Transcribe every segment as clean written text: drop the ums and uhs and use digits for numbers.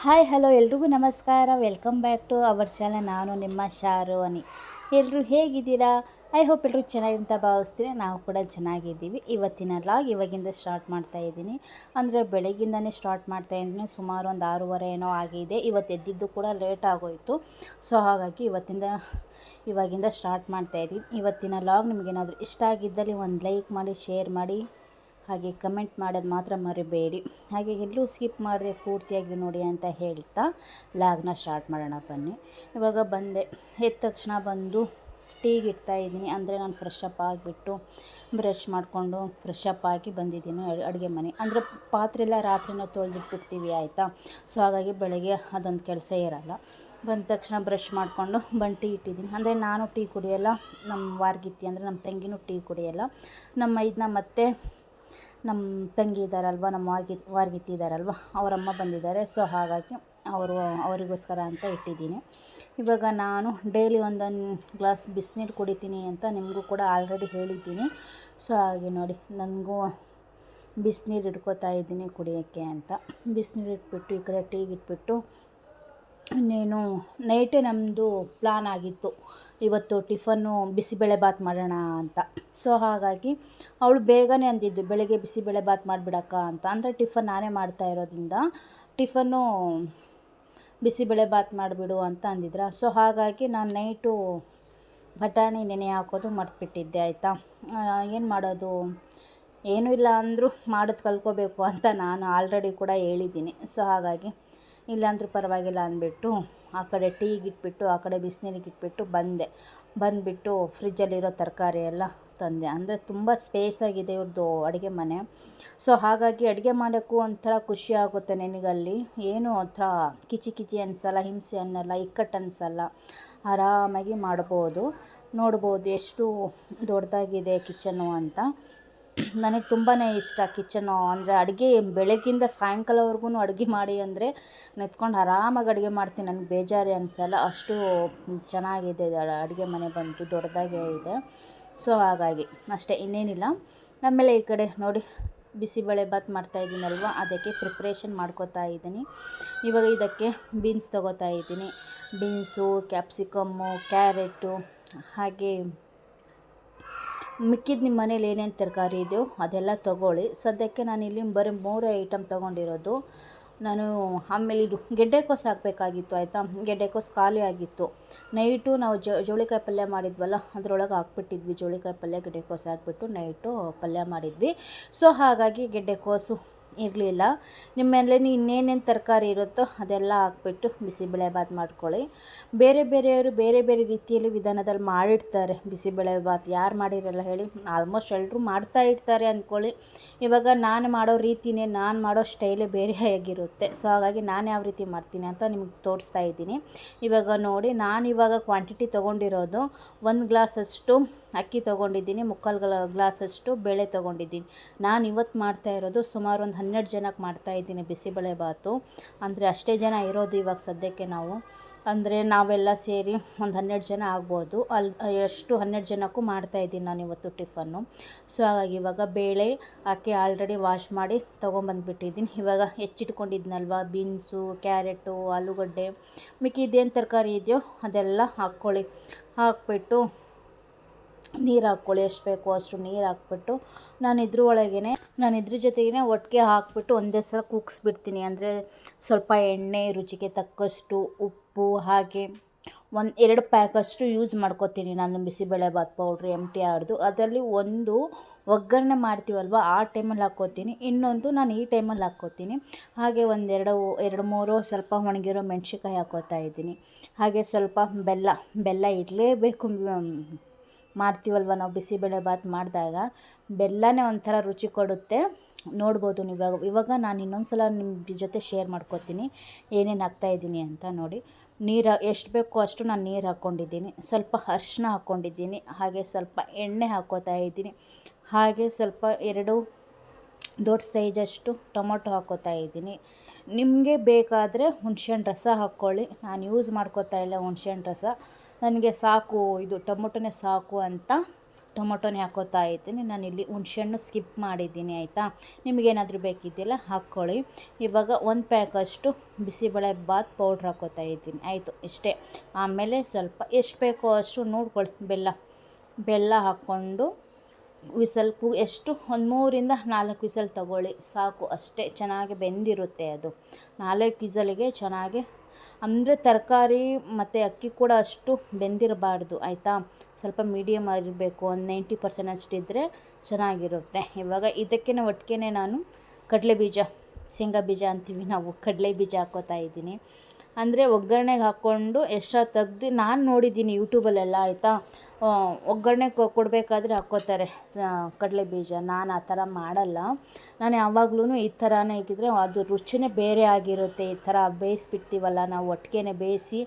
Hi hello ಎಲ್ರಿಗೂ ನಮಸ್ಕಾರ. Welcome back to our channel. ನಾನು ನಿಮ್ಮ ಶಾರೋನಿ. ಎಲ್ಲರೂ ಹೇಗಿದ್ದೀರಾ? ಐ ಹೋಪ್ ಎಲ್ಲರೂ ಚೆನ್ನಾಗಿಂತ ಭಾವಿಸ್ತೀನಿ. ನಾವು ಕೂಡ ಚೆನ್ನಾಗಿದ್ದೀವಿ. ಇವತ್ತಿನ ಲಾಗ್ ಇವಾಗಿಂದ ಸ್ಟಾರ್ಟ್ ಮಾಡ್ತಾ ಇದ್ದೀನಿ. ಅಂದರೆ ಬೆಳಗ್ಗಿಂದನೇ ಸ್ಟಾರ್ಟ್ ಮಾಡ್ತಾ ಇದ್ದೀನಿ. ಸುಮಾರು ಒಂದು 6:30 ಏನೋ ಆಗಿದೆ. ಇವತ್ತು ಎದ್ದಿದ್ದು ಕೂಡ ಲೇಟ್ ಆಗೋಯಿತು. ಸೊ ಹಾಗಾಗಿ ಇವಾಗಿಂದ ಸ್ಟಾರ್ಟ್ ಮಾಡ್ತಾ ಇದ್ದೀನಿ. ಇವತ್ತಿನ ಲಾಗ್ ನಿಮಗೇನಾದರೂ ಇಷ್ಟ ಆಗಿದ್ದಲ್ಲಿ ಒಂದು ಲೈಕ್ ಮಾಡಿ, ಶೇರ್ ಮಾಡಿ, ಹಾಗೆ ಕಮೆಂಟ್ ಮಾಡೋದು ಮಾತ್ರ ಮರಿಬೇಡಿ. ಹಾಗೆ ಎಲ್ಲೂ ಸ್ಕಿಪ್ ಮಾಡಿದೆ ಪೂರ್ತಿಯಾಗಿ ನೋಡಿ ಅಂತ ಹೇಳ್ತಾ ಲಾಗ್ನ ಸ್ಟಾರ್ಟ್ ಮಾಡೋಣ ಬನ್ನಿ. ಇವಾಗ ಬಂದೆ, ಎದ್ದ ತಕ್ಷಣ ಬಂದು ಟೀಗೆ ಇಡ್ತಾಯಿದ್ದೀನಿ. ಅಂದರೆ ನಾನು ಫ್ರೆಶ್ ಅಪ್ ಆಗಿಬಿಟ್ಟು ಬ್ರಷ್ ಮಾಡಿಕೊಂಡು ಫ್ರೆಶ್ ಅಪ್ ಆಗಿ ಬಂದಿದ್ದೀನಿ ಅಡುಗೆ ಮನೆ. ಅಂದರೆ ಪಾತ್ರೆ ಎಲ್ಲ ರಾತ್ರಿನ ತೊಳೆದಿಟ್ಬಿಡ್ತೀವಿ ಆಯಿತಾ. ಸೊ ಹಾಗಾಗಿ ಬೆಳಗ್ಗೆ ಅದೊಂದು ಕೆಲಸ ಇರೋಲ್ಲ. ಬಂದ ತಕ್ಷಣ ಬ್ರಷ್ ಮಾಡಿಕೊಂಡು ಬಂದು ಟೀ ಇಟ್ಟಿದ್ದೀನಿ. ಅಂದರೆ ನಾನು ಟೀ ಕುಡಿಯೋಲ್ಲ, ನಮ್ಮ ವಾರ್ಗಿತ್ತಿ ಅಂದರೆ ನಮ್ಮ ತಂಗಿನೂ ಟೀ ಕುಡಿಯೋಲ್ಲ. ನಮ್ಮ ಮತ್ತೆ ನಮ್ಮ ತಂಗಿ ಇದ್ದಾರಲ್ವ, ನಮ್ಮ ವಾರ್ಗಿತ್ತಿ ಇದ್ದಾರಲ್ವ, ಅವರಮ್ಮ ಬಂದಿದ್ದಾರೆ. ಸೊ ಹಾಗಾಗಿ ಅವರಿಗೋಸ್ಕರ ಅಂತ ಇಟ್ಟಿದ್ದೀನಿ. ಇವಾಗ ನಾನು ಡೈಲಿ ಒಂದೊಂದು ಗ್ಲಾಸ್ ಬಿಸಿನೀರು ಕುಡಿತೀನಿ ಅಂತ ನಿಮಗೂ ಕೂಡ ಆಲ್ರೆಡಿ ಹೇಳಿದ್ದೀನಿ. ಸೊ ಹಾಗೆ ನೋಡಿ, ನನಗೂ ಬಿಸಿನೀರು ಇಟ್ಕೋತಾ ಇದ್ದೀನಿ ಕುಡಿಯೋಕ್ಕೆ ಅಂತ. ಬಿಸಿನೀರು ಇಟ್ಬಿಟ್ಟು ಈ ಕಡೆ ಟೀಗೆ ಇಟ್ಬಿಟ್ಟು, ಇನ್ನೇನು ನೈಟೇ ನಮ್ಮದು ಪ್ಲಾನ್ ಆಗಿತ್ತು ಇವತ್ತು ಟಿಫನ್ನು ಬಿಸಿಬೇಳೆಬಾತ್ ಮಾಡೋಣ ಅಂತ. ಸೊ ಹಾಗಾಗಿ ಅವಳು ಬೇಗನೆ ಅಂದಿದ್ದು, ಬೆಳಗ್ಗೆ ಬಿಸಿಬೇಳೆಬಾತ್ ಮಾಡಿಬಿಡಕ್ಕ ಅಂತ. ಅಂದರೆ ಟಿಫನ್ ನಾನೇ ಮಾಡ್ತಾ ಇರೋದ್ರಿಂದ ಟಿಫನ್ನು ಬಿಸಿಬೇಳೆಬಾತ್ ಮಾಡಿಬಿಡು ಅಂತ ಅಂದಿದ್ರ. ಸೊ ಹಾಗಾಗಿ ನಾನು ನೈಟು ಬಟಾಣಿ ನೆನೆ ಹಾಕೋದು ಮರ್ತ್ಬಿಟ್ಟಿದ್ದೆ ಆಯಿತಾ. ಏನು ಮಾಡೋದು, ಏನೂ ಇಲ್ಲ ಅಂದರೂ ಮಾಡೋದು ಕಲ್ತ್ಕೋಬೇಕು ಅಂತ ನಾನು ಆಲ್ರೆಡಿ ಕೂಡ ಹೇಳಿದ್ದೀನಿ. ಸೊ ಹಾಗಾಗಿ ಇಲ್ಲಾಂದ್ರೂ ಪರವಾಗಿಲ್ಲ ಅಂದ್ಬಿಟ್ಟು ಆ ಕಡೆ ಟೀಗಿಟ್ಬಿಟ್ಟು ಆ ಕಡೆ ಬಿಸಿನೀರಿಗಿಟ್ಬಿಟ್ಟು ಬಂದುಬಿಟ್ಟು ಫ್ರಿಜ್ಜಲ್ಲಿರೋ ತರಕಾರಿ ಎಲ್ಲ ತಂದೆ. ಅಂದರೆ ತುಂಬ ಸ್ಪೇಸಾಗಿದೆ ಇವ್ರದ್ದು ಅಡುಗೆ ಮನೆ. ಸೊ ಹಾಗಾಗಿ ಅಡುಗೆ ಮಾಡೋಕ್ಕೂ ಒಂಥರ ಖುಷಿ ಆಗುತ್ತೆ ನನಗಲ್ಲಿ. ಏನೂ ಒಂಥರ ಕಿಚಿ ಅನಿಸಲ್ಲ, ಹಿಂಸೆ ಅನ್ನಲ್ಲ, ಇಕ್ಕಟ್ಟು ಅನಿಸಲ್ಲ. ಆರಾಮಾಗಿ ಮಾಡ್ಬೋದು. ನೋಡ್ಬೋದು ಎಷ್ಟು ದೊಡ್ಡದಾಗಿದೆ ಕಿಚನ್ನು ಅಂತ. ನನಗೆ ತುಂಬಾ ಇಷ್ಟ ಕಿಚನ್ನು. ಅಂದರೆ ಅಡುಗೆ ಬೆಳಗ್ಗಿಂದ ಸಾಯಂಕಾಲವರೆಗೂ ಅಡುಗೆ ಮಾಡಿ ಅಂದರೆ ನಿಂತ್ಕೊಂಡು ಆರಾಮಾಗಿ ಅಡುಗೆ ಮಾಡ್ತೀನಿ. ನನಗೆ ಬೇಜಾರೇ ಅನಿಸಲ್ಲ, ಅಷ್ಟು ಚೆನ್ನಾಗಿದೆ ಅಡುಗೆ ಮನೆ ಬಂತು, ದೊಡ್ಡದಾಗೇ ಇದೆ. ಸೊ ಹಾಗಾಗಿ ಅಷ್ಟೇ, ಇನ್ನೇನಿಲ್ಲ. ಆಮೇಲೆ ಈ ಕಡೆ ನೋಡಿ ಬಿಸಿಬೇಳೆಬಾತ್ ಮಾಡ್ತಾಯಿದ್ದೀನಲ್ವ, ಅದಕ್ಕೆ ಪ್ರಿಪ್ರೇಷನ್ ಮಾಡ್ಕೋತಾ ಇದ್ದೀನಿ. ಇವಾಗ ಇದಕ್ಕೆ ಬೀನ್ಸ್ ತೊಗೋತಾ ಇದ್ದೀನಿ. ಬೀನ್ಸು, ಕ್ಯಾಪ್ಸಿಕಮ್ಮು, ಕ್ಯಾರೆಟು, ಹಾಗೆ ಮಿಕ್ಕಿದ ನಿಮ್ಮ ಮನೇಲಿ ಏನೇನು ತರಕಾರಿ ಇದೆಯೋ ಅದೆಲ್ಲ ತೊಗೊಳ್ಳಿ. ಸದ್ಯಕ್ಕೆ ನಾನಿಲ್ಲಿ ಬರೀ 3 ಐಟಮ್ ತೊಗೊಂಡಿರೋದು. ನಾನು ಆಮೇಲೆ ಇದು ಗೆಡ್ಡೆಕೋಸು ಹಾಕಬೇಕಾಗಿತ್ತು ಆಯಿತಾ. ಗೆಡ್ಡೆಕೋಸು ಖಾಲಿ ಆಗಿತ್ತು. ನೈಟು ನಾವು ಜೋಳಿಕಾಯಿ ಪಲ್ಯ ಮಾಡಿದ್ವಲ್ಲ, ಅದರೊಳಗೆ ಹಾಕ್ಬಿಟ್ಟಿದ್ವಿ. ಜೋಳಿಕಾಯಿ ಪಲ್ಯ ಗೆಡ್ಡೆಕೋಸು ಹಾಕ್ಬಿಟ್ಟು ನೈಟು ಪಲ್ಯ ಮಾಡಿದ್ವಿ. ಸೊ ಹಾಗಾಗಿ ಗೆಡ್ಡೆಕೋಸು ಇರಲಿಲ್ಲ. ನಿಮ್ಮ ಮನೇಲಿ ಇನ್ನೇನೇನು ತರಕಾರಿ ಇರುತ್ತೋ ಅದೆಲ್ಲ ಹಾಕ್ಬಿಟ್ಟು ಬಿಸಿಬೇಳೆಬಾತ್ ಮಾಡ್ಕೊಳ್ಳಿ. ಬೇರೆಯವರು ಬೇರೆ ರೀತಿಯಲ್ಲಿ ವಿಧಾನದಲ್ಲಿ ಮಾಡಿರ್ತಾರೆ ಬಿಸಿಬೇಳೆಬಾತ್. ಯಾರು ಮಾಡಿರಲ್ಲ ಹೇಳಿ? ಆಲ್ಮೋಸ್ಟ್ ಎಲ್ಲರೂ ಮಾಡ್ತಾ ಇರ್ತಾರೆ ಅಂದ್ಕೊಳ್ಳಿ. ಇವಾಗ ನಾನು ಮಾಡೋ ರೀತಿನೇ, ನಾನು ಮಾಡೋ ಸ್ಟೈಲೇ ಬೇರೆಯಾಗಿರುತ್ತೆ. ಸೊ ಹಾಗಾಗಿ ನಾನು ಯಾವ ರೀತಿ ಮಾಡ್ತೀನಿ ಅಂತ ನಿಮಗೆ ತೋರಿಸ್ತಾ ಇದ್ದೀನಿ. ಇವಾಗ ನೋಡಿ, ನಾನಿವಾಗ ಕ್ವಾಂಟಿಟಿ ತೊಗೊಂಡಿರೋದು 1 ಗ್ಲಾಸಷ್ಟು ಅಕ್ಕಿ ತೊಗೊಂಡಿದ್ದೀನಿ, 3/4 ಗ್ಲಾಸಷ್ಟು ಬೇಳೆ ತೊಗೊಂಡಿದ್ದೀನಿ. ನಾನು ಇವತ್ತು ಮಾಡ್ತಾ ಇರೋದು ಸುಮಾರು ಒಂದು 12 ಜನಕ್ಕೆ ಮಾಡ್ತಾಯಿದ್ದೀನಿ ಬಿಸಿಬೇಳೆಬಾತು. ಅಂದರೆ ಅಷ್ಟೇ ಜನ ಇರೋದು ಇವಾಗ ಸದ್ಯಕ್ಕೆ ನಾವು. ಅಂದರೆ ನಾವೆಲ್ಲ ಸೇರಿ ಒಂದು 12 ಜನ ಆಗ್ಬೋದು. ಎಷ್ಟು 12 ಜನಕ್ಕೂ ಮಾಡ್ತಾಯಿದ್ದೀನಿ ನಾನು ಇವತ್ತು ಟಿಫನ್ನು. ಸೊ ಹಾಗಾಗಿ ಇವಾಗ ಬೇಳೆ ಅಕ್ಕಿ ಆಲ್ರೆಡಿ ವಾಶ್ ಮಾಡಿ ತೊಗೊಂಬಂದುಬಿಟ್ಟಿದ್ದೀನಿ. ಇವಾಗ ಹೆಚ್ಚಿಟ್ಕೊಂಡಿದ್ನಲ್ವ ಬೀನ್ಸು, ಕ್ಯಾರೆಟು, ಆಲೂಗಡ್ಡೆ, ಮಿಕ್ಕಿದ್ದೇನು ತರಕಾರಿ ಇದೆಯೋ ಅದೆಲ್ಲ ಹಾಕ್ಬಿಟ್ಟು ನೀರು ಹಾಕ್ಕೊಳ್ಳಿ. ಎಷ್ಟು ಬೇಕೋ ಅಷ್ಟು ನೀರು ಹಾಕ್ಬಿಟ್ಟು ನಾನು ಇದ್ರ ಜೊತೆಗೇ ಒಟ್ಟಿಗೆ ಹಾಕ್ಬಿಟ್ಟು ಒಂದೇ ಸಲ ಕೂಗಿಸ್ಬಿಡ್ತೀನಿ. ಅಂದರೆ ಸ್ವಲ್ಪ ಎಣ್ಣೆ, ರುಚಿಗೆ ತಕ್ಕಷ್ಟು ಉಪ್ಪು, ಹಾಗೆ 2 ಪ್ಯಾಕಷ್ಟು ಯೂಸ್ ಮಾಡ್ಕೋತೀನಿ ನಾನು ಬಿಸಿಬೇಳೆಬಾತ್ ಪೌಡ್ರ್ MTRದು. ಅದರಲ್ಲಿ ಒಂದು ಒಗ್ಗರಣೆ ಮಾಡ್ತೀವಲ್ವ ಆ ಟೈಮಲ್ಲಿ ಹಾಕ್ಕೋತೀನಿ, ಇನ್ನೊಂದು ನಾನು ಈ ಟೈಮಲ್ಲಿ ಹಾಕ್ಕೋತೀನಿ. ಹಾಗೆ 2-3 ಸ್ವಲ್ಪ ಒಣಗಿರೋ ಮೆಣಸಿನ್ಕಾಯಿ ಹಾಕ್ಕೋತಾ ಇದ್ದೀನಿ. ಹಾಗೆ ಸ್ವಲ್ಪ ಬೆಲ್ಲ ಇರಲೇಬೇಕು. ಮಾಡ್ತೀವಲ್ವ ನಾವು ಬಿಸಿಬೇಳೆಬಾತ್ ಮಾಡಿದಾಗ ಬೆಲ್ಲನೇ ಒಂಥರ ರುಚಿ ಕೊಡುತ್ತೆ. ನೋಡ್ಬೋದು ನೀವು. ಇವಾಗ ನಾನು ಇನ್ನೊಂದು ಸಲ ನಿಮ್ಮ ಜೊತೆ ಶೇರ್ ಮಾಡ್ಕೋತೀನಿ ಏನೇನು ಹಾಕ್ತಾಯಿದ್ದೀನಿ ಅಂತ. ನೋಡಿ, ನೀರು ಎಷ್ಟು ಬೇಕೋ ಅಷ್ಟು ನಾನು ನೀರು ಹಾಕ್ಕೊಂಡಿದ್ದೀನಿ. ಸ್ವಲ್ಪ ಅರಿಶಿನ ಹಾಕ್ಕೊಂಡಿದ್ದೀನಿ. ಹಾಗೆ ಸ್ವಲ್ಪ ಎಣ್ಣೆ ಹಾಕ್ಕೋತಾ ಇದ್ದೀನಿ. ಹಾಗೆ ಸ್ವಲ್ಪ 2 ದೊಡ್ಡ ಸೈಜಷ್ಟು ಟೊಮೊಟೊ ಹಾಕ್ಕೋತಾ ಇದ್ದೀನಿ. ನಿಮಗೆ ಬೇಕಾದರೆ ಹುಣಸೆಹಣ್ಣು ರಸ ಹಾಕ್ಕೊಳ್ಳಿ. ನಾನು ಯೂಸ್ ಮಾಡ್ಕೋತಾ ಇಲ್ಲ ಹುಣಸೆಹಣ್ಣು ರಸ. ನನಗೆ ಸಾಕು, ಇದು ಟೊಮೊಟೊನೇ ಸಾಕು ಅಂತ ಟೊಮೊಟೊನೇ ಹಾಕೋತಾ ಇದ್ದೀನಿ. ನಾನಿಲ್ಲಿ ಹುಣಸೆಹಣ್ಣು ಸ್ಕಿಪ್ ಮಾಡಿದ್ದೀನಿ ಆಯಿತಾ. ನಿಮಗೇನಾದರೂ ಬೇಕಿದ್ದಿಲ್ಲ ಹಾಕ್ಕೊಳ್ಳಿ. ಇವಾಗ 1 ಪ್ಯಾಕಷ್ಟು ಬಿಸಿಬೇಳೆ ಬಾತ್ ಪೌಡ್ರ್ ಹಾಕೋತಾ ಇದ್ದೀನಿ. ಆಯಿತು ಇಷ್ಟೇ. ಆಮೇಲೆ ಸ್ವಲ್ಪ ಎಷ್ಟು ಬೇಕೋ ಅಷ್ಟು ನೋಡ್ಕೊಳ್ಳಿ. ಬೆಲ್ಲ ಹಾಕ್ಕೊಂಡು ವಿಸಲ್ ಎಷ್ಟು ಒಂದು 3ರಿಂದ 4 ವಿಸಲ್ ತಗೊಳ್ಳಿ ಸಾಕು. ಅಷ್ಟೇ, ಚೆನ್ನಾಗಿ ಬೆಂದಿರುತ್ತೆ ಅದು. 4 ವಿಸಲಿಗೆ ಚೆನ್ನಾಗಿ, ಅಂದರೆ ತರಕಾರಿ ಮತ್ತು ಅಕ್ಕಿ ಕೂಡ ಅಷ್ಟು ಬೆಂದಿರಬಾರ್ದು ಆಯಿತಾ. ಸ್ವಲ್ಪ ಮೀಡಿಯಮ್ ಆಗಿರಬೇಕು. ಒಂದು 90% ಅಷ್ಟಿದ್ದರೆ ಚೆನ್ನಾಗಿರುತ್ತೆ. ಇವಾಗ ಇದಕ್ಕೆ ಒಟ್ಟಿಗೆ ನಾನು ಕಡಲೆಬೀಜ, ಶೇಂಗಾ ಬೀಜ ಅಂತೀವಿ ನಾವು, ಕಡಲೆ ಬೀಜ ಹಾಕ್ಕೋತಾ ಇದ್ದೀನಿ. ಅಂದರೆ ಒಗ್ಗರಣೆಗೆ ಹಾಕ್ಕೊಂಡು ಎಕ್ಸ್ಟ್ರಾ ತೆಗ್ದು ನಾನು ನೋಡಿದ್ದೀನಿ ಯೂಟ್ಯೂಬಲ್ಲೆಲ್ಲ ಆಯಿತಾ. ಒಗ್ಗರಣೆ ಕೊಡಬೇಕಾದ್ರೆ ಹಾಕ್ಕೋತಾರೆ ಕಡಲೆ ಬೀಜ. ನಾನು ಆ ಥರ ಮಾಡಲ್ಲ. ನಾನು ಯಾವಾಗ್ಲೂ ಈ ಥರನೇ ಇಕ್ಕಿದ್ರೆ ಅದು ರುಚಿನೇ ಬೇರೆ ಆಗಿರುತ್ತೆ. ಈ ಥರ ಬೇಯಿಸ್ಬಿಡ್ತೀವಲ್ಲ ನಾವು, ಒಟ್ಟಿಗೆ ಬೇಯಿಸಿ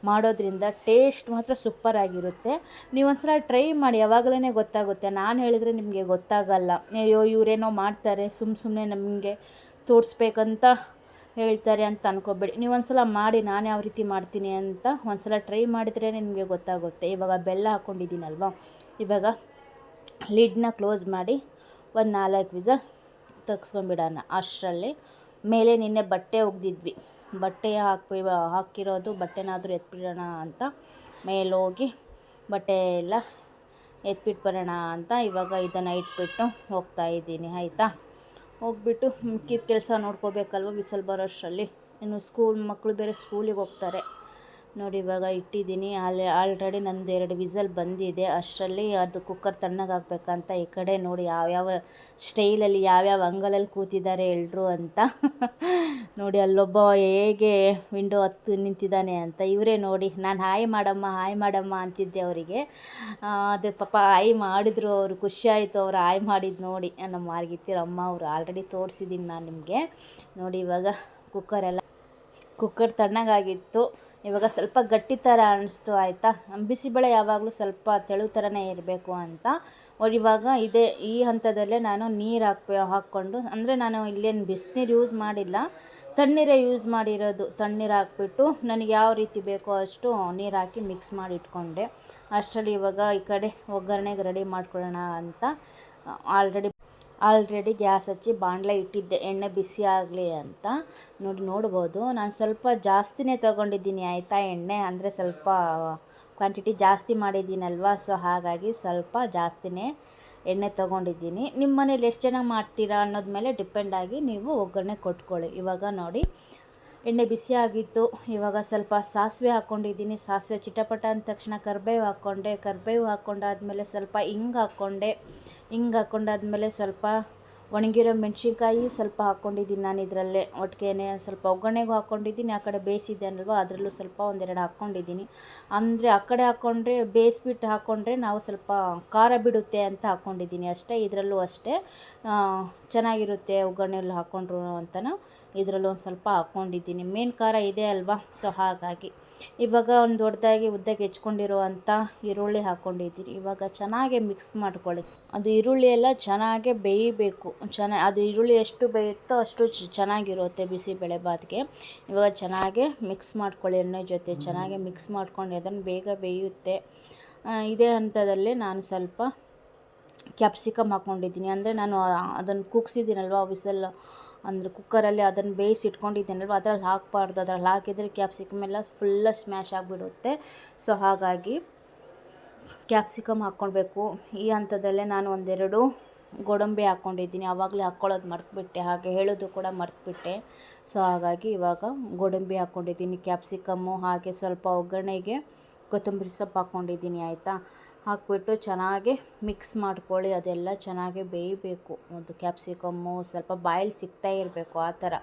ಮಾಡೋದ್ರಿಂದ ಟೇಸ್ಟ್ ಮಾತ್ರ ಸೂಪರಾಗಿರುತ್ತೆ. ನೀವೊಂದ್ಸಲ ಟ್ರೈ ಮಾಡಿ, ಯಾವಾಗಲೇ ಗೊತ್ತಾಗುತ್ತೆ. ನಾನು ಹೇಳಿದರೆ ನಿಮಗೆ ಗೊತ್ತಾಗಲ್ಲ. ಅಯ್ಯೋ ಇವರೇನೋ ಮಾಡ್ತಾರೆ ಸುಮ್ಮನೆ ನಮಗೆ ತೋರಿಸ್ಬೇಕಂತ ಹೇಳ್ತಾರೆ ಅಂತ ಅನ್ಕೋಬೇಡಿ. ನೀವು ಒಂದ್ಸಲ ಮಾಡಿ ನಾನು ಯಾವ ರೀತಿ ಮಾಡ್ತೀನಿ ಅಂತ ಒಂದ್ಸಲ ಟ್ರೈ ಮಾಡಿದ್ರೇ ನಿಮಗೆ ಗೊತ್ತಾಗುತ್ತೆ. ಇವಾಗ ಬೆಲ್ಲ ಹಾಕ್ಕೊಂಡಿದ್ದೀನಲ್ವ, ಇವಾಗ ಲಿಡ್ನ ಕ್ಲೋಸ್ ಮಾಡಿ ಒಂದು 4 ವಿಸಲ್ ತೆಗ್ಸ್ಕೊಂಬಿಡೋಣ. ಅಷ್ಟರಲ್ಲಿ ಮೇಲೆ ನಿನ್ನೆ ಬಟ್ಟೆ ಒಗ್ದಿದ್ವಿ, ಬಟ್ಟೆ ಹಾಕಿರೋದು ಬಟ್ಟೆನಾದರೂ ಎತ್ಬಿಡೋಣ ಅಂತ ಮೇಲೋಗಿ ಬಟ್ಟೆ ಎಲ್ಲ ಎತ್ಬಿಟ್ಟು ಬರೋಣ ಅಂತ ಇವಾಗ ಇದನ್ನು ಇಟ್ಬಿಟ್ಟು ಹೋಗ್ತಾಯಿದ್ದೀನಿ ಆಯಿತಾ. ಹೋಗ್ಬಿಟ್ಟು ಮಿಕ್ಕಿದ ಕೆಲಸ ನೋಡ್ಕೋಬೇಕಲ್ವ ವಿಸಲ್ ಬರೋಷ್ಟರಲ್ಲಿ. ಇನ್ನು ಮಕ್ಕಳು ಬೇರೆ ಸ್ಕೂಲಿಗೆ ಹೋಗ್ತಾರೆ ನೋಡಿ. ಇವಾಗ ಇಟ್ಟಿದ್ದೀನಿ. ಆಲ್ರೆಡಿ ನಂದು 2 ವಿಸಲ್ ಬಂದಿದೆ. ಅಷ್ಟರಲ್ಲಿ ಅದು ಕುಕ್ಕರ್ ತಣ್ಣಗಾಗಬೇಕಂತ ಈ ಕಡೆ ನೋಡಿ ಯಾವ್ಯಾವ ಸ್ಟೈಲಲ್ಲಿ ಯಾವ್ಯಾವ ಅಂಗಲಲ್ಲಿ ಕೂತಿದ್ದಾರೆ ಎಲ್ಲರೂ ಅಂತ ನೋಡಿ. ಅಲ್ಲೊಬ್ಬ ಹೇಗೆ ವಿಂಡೋ ಹತ್ತು ನಿಂತಿದ್ದಾನೆ ಅಂತ. ಇವರೇ ನೋಡಿ, ನಾನು ಹಾಯ್ ಮಾಡಮ್ಮ ಅಂತಿದ್ದೆ ಅವರಿಗೆ. ಅದು ಪಾಪ ಹಾಯ್ ಮಾಡಿದ್ರು, ಅವರು ಖುಷಿ ಆಯಿತು ಅವ್ರು ಹಾಯ್ ಮಾಡಿದ್ದು ನೋಡಿ. ನಮ್ಮ ಮಾರ್ಗಿತ್ತಿರಮ್ಮ ಅವರು ಆಲ್ರೆಡಿ ತೋರಿಸಿದ್ದೀನಿ ನಾನು ನಿಮಗೆ ನೋಡಿ. ಇವಾಗ ಕುಕ್ಕರ್ ತಣ್ಣಗಾಗಿತ್ತು. ಇವಾಗ ಸ್ವಲ್ಪ ಗಟ್ಟಿ ಥರ ಅನ್ನಿಸ್ತು ಆಯಿತಾ. ಬಿಸಿಬೇಳೆ ಯಾವಾಗಲೂ ಸ್ವಲ್ಪ ತೆಳು ಥರನೇ ಇರಬೇಕು ಅಂತ. ಇವಾಗ ಈ ಹಂತದಲ್ಲೇ ನಾನು ನೀರು ಹಾಕ್ಕೊಂಡು, ಅಂದರೆ ನಾನು ಇಲ್ಲೇನು ಬಿಸಿನೀರು ಯೂಸ್ ಮಾಡಿಲ್ಲ, ತಣ್ಣೀರೇ ಯೂಸ್ ಮಾಡಿರೋದು. ತಣ್ಣೀರು ಹಾಕ್ಬಿಟ್ಟು ನನಗೆ ಯಾವ ರೀತಿ ಬೇಕೋ ಅಷ್ಟು ನೀರು ಹಾಕಿ ಮಿಕ್ಸ್ ಮಾಡಿ ಇಟ್ಕೊಂಡೆ. ಅಷ್ಟರಲ್ಲಿ ಇವಾಗ ಈ ಕಡೆ ಒಗ್ಗರಣೆಗೆ ರೆಡಿ ಮಾಡ್ಕೊಳ್ಳೋಣ ಅಂತ ಆಲ್ರೆಡಿ ಗ್ಯಾಸ್ ಹಚ್ಚಿ ಬಾಣಲೆ ಇಟ್ಟಿದ್ದೆ, ಎಣ್ಣೆ ಬಿಸಿ ಆಗಲಿ ಅಂತ. ನೋಡ್ಬೋದು ನಾನು ಸ್ವಲ್ಪ ಜಾಸ್ತಿನೇ ತೊಗೊಂಡಿದ್ದೀನಿ ಆಯಿತಾ ಎಣ್ಣೆ. ಅಂದರೆ ಸ್ವಲ್ಪ ಕ್ವಾಂಟಿಟಿ ಜಾಸ್ತಿ ಮಾಡಿದ್ದೀನಲ್ವ, ಸೊ ಹಾಗಾಗಿ ಸ್ವಲ್ಪ ಜಾಸ್ತಿನೇ ಎಣ್ಣೆ ತೊಗೊಂಡಿದ್ದೀನಿ. ನಿಮ್ಮ ಮನೇಲಿ ಎಷ್ಟು ಜನ ಮಾಡ್ತೀರಾ ಅನ್ನೋದ ಮೇಲೆ ಡಿಪೆಂಡಾಗಿ ನೀವು ಒಗ್ಗರಣೆ ಕೊಟ್ಕೊಳ್ಳಿ. ಇವಾಗ ನೋಡಿ ಎಣ್ಣೆ ಬಿಸಿ ಆಗಿತ್ತು. ಇವಾಗ ಸ್ವಲ್ಪ ಸಾಸಿವೆ ಹಾಕ್ಕೊಂಡಿದ್ದೀನಿ. ಸಾಸಿವೆ ಚಿಟಪಟ ಅಂದ ತಕ್ಷಣ ಕರಿಬೇವು ಹಾಕ್ಕೊಂಡೆ. ಕರಿಬೇವು ಹಾಕ್ಕೊಂಡಾದ್ಮೇಲೆ ಸ್ವಲ್ಪ ಹಿಂಗೆ ಹಾಕ್ಕೊಂಡಾದ್ಮೇಲೆ ಸ್ವಲ್ಪ ಒಣಗಿರೋ ಮೆಣಸಿನ್ಕಾಯಿ ಸ್ವಲ್ಪ ಹಾಕ್ಕೊಂಡಿದ್ದೀನಿ ನಾನು ಇದರಲ್ಲೇ ಒಟ್ಟಿಗೆ. ಸ್ವಲ್ಪ ಒಗ್ಗರಣೆಗೂ ಹಾಕ್ಕೊಂಡಿದ್ದೀನಿ, ಆ ಕಡೆ ಬೇಯಿಸಿದ್ದೆ ಅಲ್ವ ಅದರಲ್ಲೂ ಸ್ವಲ್ಪ 1-2 ಹಾಕ್ಕೊಂಡಿದ್ದೀನಿ. ಅಂದರೆ ಆ ಕಡೆ ಹಾಕ್ಕೊಂಡ್ರೆ ಬೇಯಿಸ್ಬಿಟ್ಟು ಹಾಕ್ಕೊಂಡ್ರೆ ನಾವು ಸ್ವಲ್ಪ ಖಾರ ಬಿಡುತ್ತೆ ಅಂತ ಹಾಕ್ಕೊಂಡಿದ್ದೀನಿ ಅಷ್ಟೇ. ಇದರಲ್ಲೂ ಅಷ್ಟೇ ಚೆನ್ನಾಗಿರುತ್ತೆ ಒಗ್ಗರಣೆಯಲ್ಲಿ ಹಾಕ್ಕೊಂಡ್ರು ಅಂತಲೂ ಇದರಲ್ಲೂ ಒಂದು ಸ್ವಲ್ಪ ಹಾಕ್ಕೊಂಡಿದ್ದೀನಿ. ಮೇನ್ ಖಾರ ಇದೆ ಅಲ್ವಾ, ಸೊ ಹಾಗಾಗಿ. ಇವಾಗ ಒಂದು ದೊಡ್ಡದಾಗಿ ಉದ್ದಕ್ಕೆ ಹೆಚ್ಕೊಂಡಿರುವಂಥ ಈರುಳ್ಳಿ ಹಾಕ್ಕೊಂಡಿದ್ದೀನಿ. ಇವಾಗ ಚೆನ್ನಾಗಿ ಮಿಕ್ಸ್ ಮಾಡ್ಕೊಳ್ಳಿ. ಅದು ಈರುಳ್ಳಿ ಎಲ್ಲ ಚೆನ್ನಾಗಿ ಬೇಯಬೇಕು. ಅದು ಈರುಳ್ಳಿ ಎಷ್ಟು ಬೇಯುತ್ತೋ ಅಷ್ಟು ಚೆನ್ನಾಗಿರುತ್ತೆ ಬಿಸಿಬೇಳೆ ಬಾತ್ಗೆ. ಇವಾಗ ಚೆನ್ನಾಗಿ ಮಿಕ್ಸ್ ಮಾಡ್ಕೊಳ್ಳಿ. ಎಣ್ಣೆ ಜೊತೆ ಚೆನ್ನಾಗಿ ಮಿಕ್ಸ್ ಮಾಡ್ಕೊಂಡು ಅದನ್ನು ಬೇಗ ಬೇಯುತ್ತೆ. ಇದೇ ಹಂತದಲ್ಲೇ ನಾನು ಸ್ವಲ್ಪ ಕ್ಯಾಪ್ಸಿಕಮ್ ಹಾಕ್ಕೊಂಡಿದ್ದೀನಿ. ಅಂದರೆ ನಾನು ಅದನ್ನು ಕೂಗ್ಸಿದ್ದೀನಲ್ವ ವಿಸಲ್, ಅಂದರೆ ಕುಕ್ಕರಲ್ಲಿ ಅದನ್ನು ಬೇಯಿಸಿ ಇಟ್ಕೊಂಡಿದ್ದೀನಲ್ವ, ಅದ್ರಲ್ಲಿ ಹಾಕಬಾರ್ದು. ಅದ್ರಲ್ಲಿ ಹಾಕಿದರೆ ಕ್ಯಾಪ್ಸಿಕಮ್ ಎಲ್ಲ ಫುಲ್ಲ ಸ್ಮ್ಯಾಶ್ ಆಗಿಬಿಡುತ್ತೆ. ಸೊ ಹಾಗಾಗಿ ಕ್ಯಾಪ್ಸಿಕಮ್ ಹಾಕ್ಕೊಳ್ಬೇಕು. ಈ ಹಂತದಲ್ಲೇ ನಾನು 1-2 ಗೋಡಂಬಿ ಹಾಕ್ಕೊಂಡಿದ್ದೀನಿ. ಆವಾಗಲೇ ಹಾಕ್ಕೊಳ್ಳೋದು ಮರ್ತುಬಿಟ್ಟೆ, ಹಾಗೆ ಹೇಳೋದು ಕೂಡ ಮರ್ತುಬಿಟ್ಟೆ. ಸೊ ಹಾಗಾಗಿ ಇವಾಗ ಗೋಡಂಬಿ ಹಾಕ್ಕೊಂಡಿದ್ದೀನಿ, ಕ್ಯಾಪ್ಸಿಕಮ್ಮು, ಹಾಗೆ ಸ್ವಲ್ಪ ಒಗ್ಗರಣೆಗೆ ಕೊತ್ತಂಬರಿ ಸೊಪ್ಪು ಹಾಕ್ಕೊಂಡಿದ್ದೀನಿ ಆಯಿತಾ. ಹಾಕ್ಬಿಟ್ಟು ಚೆನ್ನಾಗಿ ಮಿಕ್ಸ್ ಮಾಡ್ಕೊಳ್ಳಿ. ಅದೆಲ್ಲ ಚೆನ್ನಾಗಿ ಬೇಯಬೇಕು. ಅದು ಕ್ಯಾಪ್ಸಿಕಮ್ಮು ಸ್ವಲ್ಪ ಬಾಯಲ್ಲಿ ಸಿಗ್ತಾ ಇರಬೇಕು, ಆ ಥರ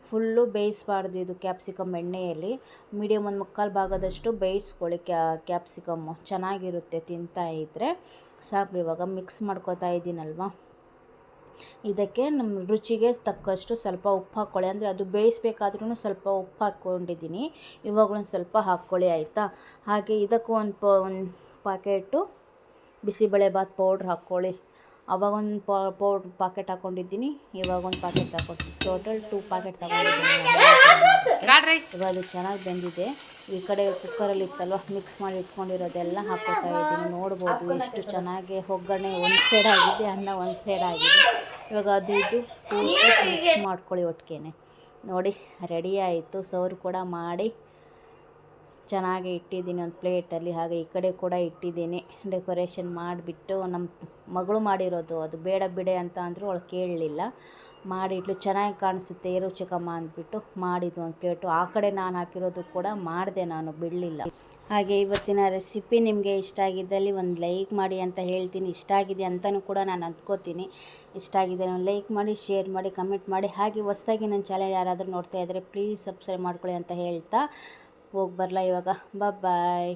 ಫುಲ್ಲು ಬೇಯಿಸಬಾರ್ದು. ಇದು ಕ್ಯಾಪ್ಸಿಕಮ್ ಎಣ್ಣೆಯಲ್ಲಿ ಮೀಡಿಯಮ್ 1/4 ಭಾಗದಷ್ಟು ಬೇಯಿಸ್ಕೊಳ್ಳಿ. ಕ್ಯಾಪ್ಸಿಕಮ್ಮು ಚೆನ್ನಾಗಿರುತ್ತೆ ತಿಂತಾ ಇದ್ದರೆ ಸಾಕು. ಇವಾಗ ಮಿಕ್ಸ್ ಮಾಡ್ಕೊತಾ ಇದ್ದೀನಲ್ವ, ಇದಕ್ಕೆ ನಮ್ಮ ರುಚಿಗೆ ತಕ್ಕಷ್ಟು ಸ್ವಲ್ಪ ಉಪ್ಪು ಹಾಕ್ಕೊಳ್ಳಿ. ಅಂದರೆ ಅದು ಬೇಯಿಸ್ಬೇಕಾದ್ರೂ ಸ್ವಲ್ಪ ಉಪ್ಪು ಹಾಕ್ಕೊಂಡಿದ್ದೀನಿ. ಇವಾಗಲೂ ಸ್ವಲ್ಪ ಹಾಕ್ಕೊಳ್ಳಿ ಆಯಿತಾ. ಹಾಗೆ ಇದಕ್ಕೂ ಒಂದು ಪಾಕೆಟು ಬಿಸಿಬೇಳೆ ಬಾತ್ ಪೌಡ್ರ್ ಹಾಕ್ಕೊಳ್ಳಿ. ಆವಾಗ ಒಂದು ಪಾಕೆಟ್ ಹಾಕ್ಕೊಂಡಿದ್ದೀನಿ, ಇವಾಗ ಒಂದು ಪಾಕೆಟ್ ಹಾಕ್ಕೊಡ್ತೀನಿ. ಟೋಟಲ್ 2 ಪಾಕೆಟ್ ತಗೊಂಡಿದ್ದೀನಿ. ಇವಾಗ ಅದು ಚೆನ್ನಾಗಿ ಬೆಂದಿದೆ. ಈ ಕಡೆ ಕುಕ್ಕರಲ್ಲಿ ಇತ್ತಲ್ವ ಮಿಕ್ಸ್ ಮಾಡಿ ಇಟ್ಕೊಂಡಿರೋದೆಲ್ಲ ಹಾಕೋತಾ ಇದ್ದೀನಿ. ನೋಡ್ಬೋದು ಎಷ್ಟು ಚೆನ್ನಾಗಿ ಒಗ್ಗರಣೆ ಒಂದು ಸೈಡ್ ಆಗಿದೆ, ಅನ್ನ ಒಂದು ಸೈಡ್ ಆಗಿದೆ. ಇವಾಗ ಅದು ಇದು ಪೂರ್ತಿ ಮಿಕ್ಸ್ ಮಾಡ್ಕೊಳ್ಳಿ ಒಟ್ಟಿಗೆ. ನೋಡಿ ರೆಡಿ ಆಯಿತು. ಸರ್ವ್ ಕೂಡ ಮಾಡಿ ಚೆನ್ನಾಗಿ ಇಟ್ಟಿದ್ದೀನಿ ಒಂದು ಪ್ಲೇಟಲ್ಲಿ. ಹಾಗೆ ಈ ಕಡೆ ಕೂಡ ಇಟ್ಟಿದ್ದೀನಿ. ಡೆಕೋರೇಷನ್ ಮಾಡಿಬಿಟ್ಟು ನಮ್ಮ ಮಗಳು ಮಾಡಿರೋದು, ಅದು ಬೇಡ ಬಿಡೆ ಅಂತ ಅಂದರೂ ಅವಳು ಕೇಳಲಿಲ್ಲ. ಮಾಡಿಟ್ಲು, ಚೆನ್ನಾಗಿ ಕಾಣಿಸುತ್ತೆ ರುಚಿಕಮ್ಮ ಅಂದ್ಬಿಟ್ಟು ಮಾಡಿದ್ದು ಒಂದು ಪ್ಲೇಟು. ಆ ಕಡೆ ನಾನು ಹಾಕಿರೋದು ಕೂಡ ಮಾಡಿದೆ, ನಾನು ಬಿಡಲಿಲ್ಲ. ಹಾಗೆ ಇವತ್ತಿನ ರೆಸಿಪಿ ನಿಮಗೆ ಇಷ್ಟ ಆಗಿದ್ದಲ್ಲಿ ಒಂದು ಲೈಕ್ ಮಾಡಿ ಅಂತ ಹೇಳ್ತೀನಿ. ಇಷ್ಟ ಆಗಿದೆ ಅಂತಲೂ ಕೂಡ ನಾನು ಅಂದ್ಕೋತೀನಿ. ಇಷ್ಟ ಆಗಿದೆ ಒಂದು ಲೈಕ್ ಮಾಡಿ, ಶೇರ್ ಮಾಡಿ, ಕಮೆಂಟ್ ಮಾಡಿ. ಹಾಗೆ ಹೊಸದಾಗಿ ನನ್ನ ಚಾನಲ್ ಯಾರಾದರೂ ನೋಡ್ತಾ ಇದ್ದರೆ ಪ್ಲೀಸ್ ಸಬ್ಸ್ಕ್ರೈಬ್ ಮಾಡ್ಕೊಳ್ಳಿ ಅಂತ ಹೇಳ್ತಾ ಹೋಗಿ ಬರಲಾ ಇವಾಗ. ಬಾಯ್.